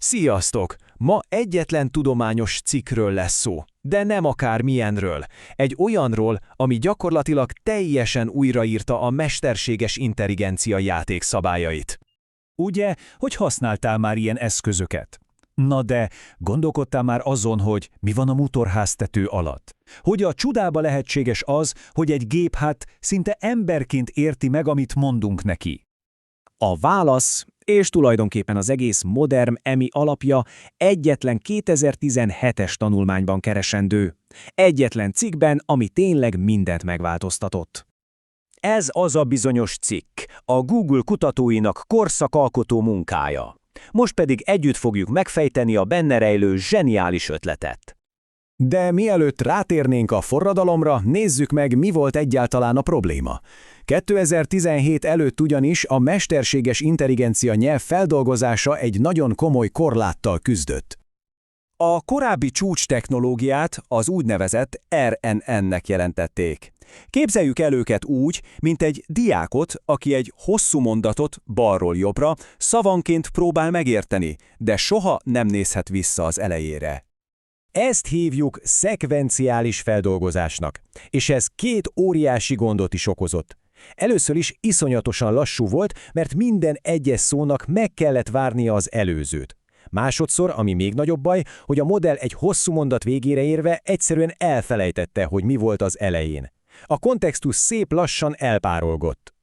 Sziasztok! Ma egyetlen tudományos cikkről lesz szó, de nem akármilyenről. Egy olyanról, ami gyakorlatilag teljesen újraírta a mesterséges intelligencia játékszabályait. Ugye, hogy használtál már ilyen eszközöket? Na de, gondolkodtál már azon, hogy mi van a motorháztető alatt? Hogy a csodába lehetséges az, hogy egy gép szinte emberként érti meg, amit mondunk neki? A válasz, és tulajdonképpen az egész modern EMI alapja egyetlen 2017-es tanulmányban keresendő. Egyetlen cikkben, ami tényleg mindent megváltoztatott. Ez az a bizonyos cikk, a Google kutatóinak korszakalkotó munkája. Most pedig együtt fogjuk megfejteni a benne rejlő zseniális ötletet. De mielőtt rátérnénk a forradalomra, nézzük meg, mi volt egyáltalán a probléma. 2017 előtt ugyanis a mesterséges intelligencia nyelv feldolgozása egy nagyon komoly korláttal küzdött. A korábbi csúcs technológiát az úgynevezett RNN-nek jelentették. Képzeljük el őket úgy, mint egy diákot, aki egy hosszú mondatot balról jobbra szavanként próbál megérteni, de soha nem nézhet vissza az elejére. Ezt hívjuk szekvenciális feldolgozásnak, és ez két óriási gondot is okozott. Először is iszonyatosan lassú volt, mert minden egyes szónak meg kellett várnia az előzőt. Másodszor, ami még nagyobb baj, hogy a modell egy hosszú mondat végére érve egyszerűen elfelejtette, hogy mi volt az elején. A kontextus szép lassan elpárolgott.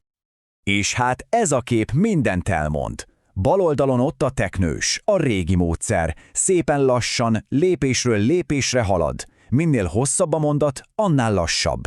És hát ez a kép mindent elmond. Bal oldalon ott a teknős, a régi módszer, szépen lassan, lépésről lépésre halad. Minél hosszabb a mondat, annál lassabb.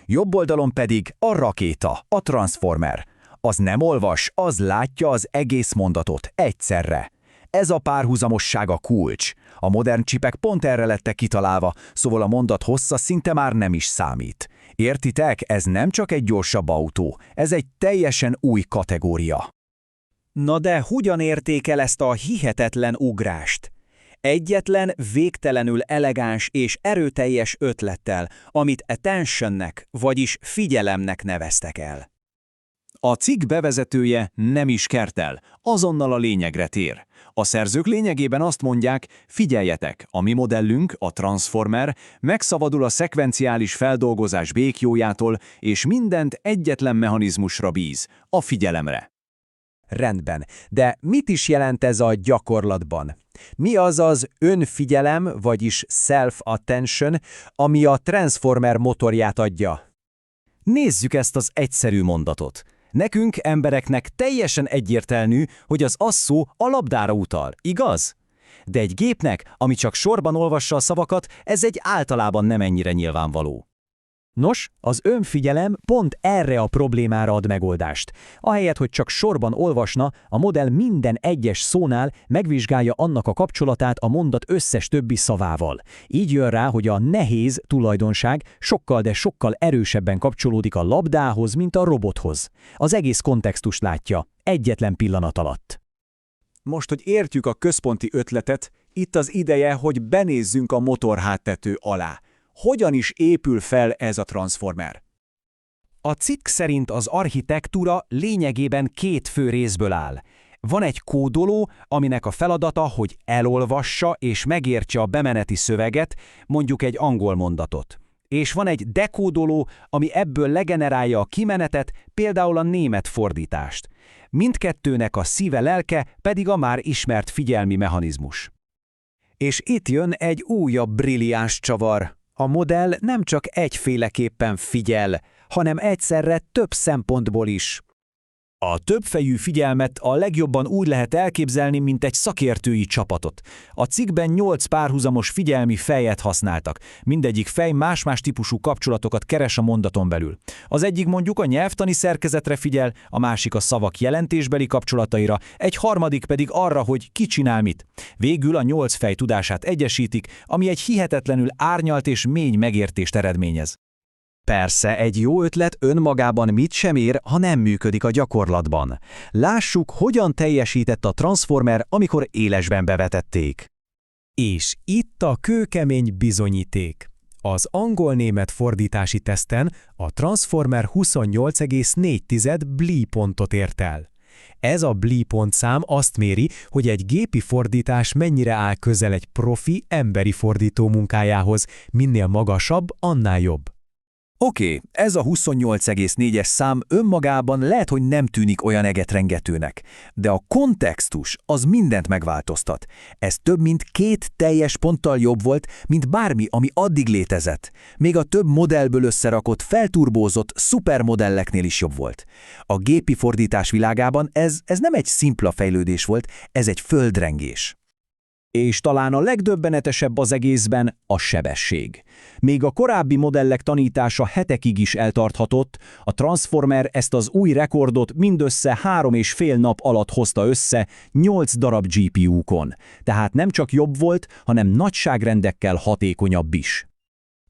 Jobb oldalon pedig a rakéta, a transformer. Az nem olvas, az látja az egész mondatot egyszerre. Ez a párhuzamosság a kulcs. A modern csipek pont erre lettek kitalálva, szóval a mondat hossza szinte már nem is számít. Értitek, ez nem csak egy gyorsabb autó, ez egy teljesen új kategória. Na de hogyan érték el ezt a hihetetlen ugrást? Egyetlen végtelenül elegáns és erőteljes ötlettel, amit attentionnek, vagyis figyelemnek neveztek el. A cikk bevezetője nem is kertel, azonnal a lényegre tér. A szerzők lényegében azt mondják, figyeljetek, a mi modellünk, a Transformer, megszabadul a szekvenciális feldolgozás békjójától, és mindent egyetlen mechanizmusra bíz, a figyelemre. Rendben, de mit is jelent ez a gyakorlatban? Mi az az önfigyelem, vagyis self-attention, ami a Transformer motorját adja? Nézzük ezt az egyszerű mondatot. Nekünk, embereknek teljesen egyértelmű, hogy az szó a labdára utal, igaz? De egy gépnek, ami csak sorban olvassa a szavakat, ez egy általában nem ennyire nyilvánvaló. Nos, az önfigyelem pont erre a problémára ad megoldást. Ahelyett, hogy csak sorban olvasna, a modell minden egyes szónál megvizsgálja annak a kapcsolatát a mondat összes többi szavával. Így jön rá, hogy a nehéz tulajdonság sokkal, de sokkal erősebben kapcsolódik a labdához, mint a robothoz. Az egész kontextust látja, egyetlen pillanat alatt. Most, hogy értjük a központi ötletet, itt az ideje, hogy benézzünk a motorháttető alá. Hogyan is épül fel ez a transformer? A cikk szerint az architektúra lényegében két fő részből áll. Van egy kódoló, aminek a feladata, hogy elolvassa és megértse a bemeneti szöveget, mondjuk egy angol mondatot. És van egy dekódoló, ami ebből legenerálja a kimenetet, például a német fordítást. Mindkettőnek a szíve-lelke pedig a már ismert figyelmi mechanizmus. És itt jön egy újabb brilliáns csavar. A modell nem csak egyféleképpen figyel, hanem egyszerre több szempontból is. A többfejű figyelmet a legjobban úgy lehet elképzelni, mint egy szakértői csapatot. A cikkben 8 párhuzamos figyelmi fejet használtak. Mindegyik fej más-más típusú kapcsolatokat keres a mondaton belül. Az egyik mondjuk a nyelvtani szerkezetre figyel, a másik a szavak jelentésbeli kapcsolataira, egy harmadik pedig arra, hogy ki csinál mit. Végül a 8 fej tudását egyesítik, ami egy hihetetlenül árnyalt és mély megértést eredményez. Persze, egy jó ötlet önmagában mit sem ér, ha nem működik a gyakorlatban. Lássuk, hogyan teljesített a Transformer, amikor élesben bevetették. És itt a kőkemény bizonyíték. Az angol-német fordítási teszten a Transformer 28,4 bli pontot ért el. Ez a BLI pontszám azt méri, hogy egy gépi fordítás mennyire áll közel egy profi, emberi fordító munkájához. Minél magasabb, annál jobb. Oké, ez a 28,4-es szám önmagában lehet, hogy nem tűnik olyan egetrengetőnek, de a kontextus az mindent megváltoztat. Ez több mint 2 teljes ponttal jobb volt, mint bármi, ami addig létezett. Még a több modellből összerakott, felturbózott szupermodelleknél is jobb volt. A gépi fordítás világában ez nem egy szimpla fejlődés volt, ez egy földrengés. És talán a legdöbbenetesebb az egészben a sebesség. Még a korábbi modellek tanítása hetekig is eltarthatott, a Transformer ezt az új rekordot mindössze 3,5 nap alatt hozta össze 8 darab GPU-kon. Tehát nem csak jobb volt, hanem nagyságrendekkel hatékonyabb is.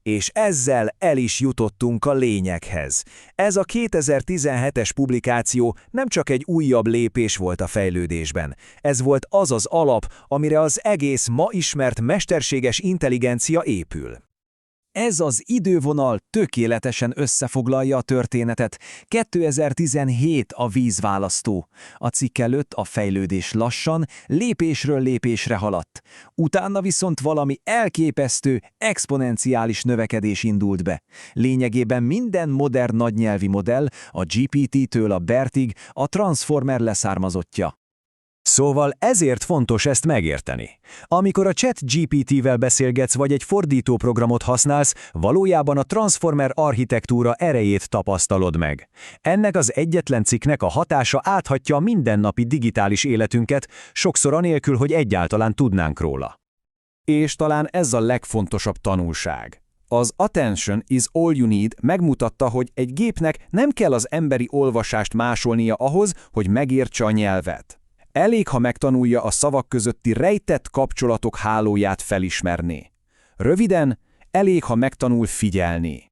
És ezzel el is jutottunk a lényeghez. Ez a 2017-es publikáció nem csak egy újabb lépés volt a fejlődésben. Ez volt az az alap, amire az egész ma ismert mesterséges intelligencia épül. Ez az idővonal tökéletesen összefoglalja a történetet. 2017 a vízválasztó. A cikk előtt a fejlődés lassan, lépésről lépésre haladt. Utána viszont valami elképesztő, exponenciális növekedés indult be. Lényegében minden modern nagynyelvi modell, a GPT-től a BERT-ig a Transformer leszármazottja. Szóval ezért fontos ezt megérteni. Amikor a ChatGPT-vel beszélgetsz vagy egy fordítóprogramot használsz, valójában a Transformer architektúra erejét tapasztalod meg. Ennek az egyetlen cikknek a hatása áthatja a mindennapi digitális életünket, sokszor anélkül, hogy egyáltalán tudnánk róla. És talán ez a legfontosabb tanulság. Az Attention is all you need megmutatta, hogy egy gépnek nem kell az emberi olvasást másolnia ahhoz, hogy megértse a nyelvet. Elég, ha megtanulja a szavak közötti rejtett kapcsolatok hálóját felismerni. Röviden, elég, ha megtanul figyelni.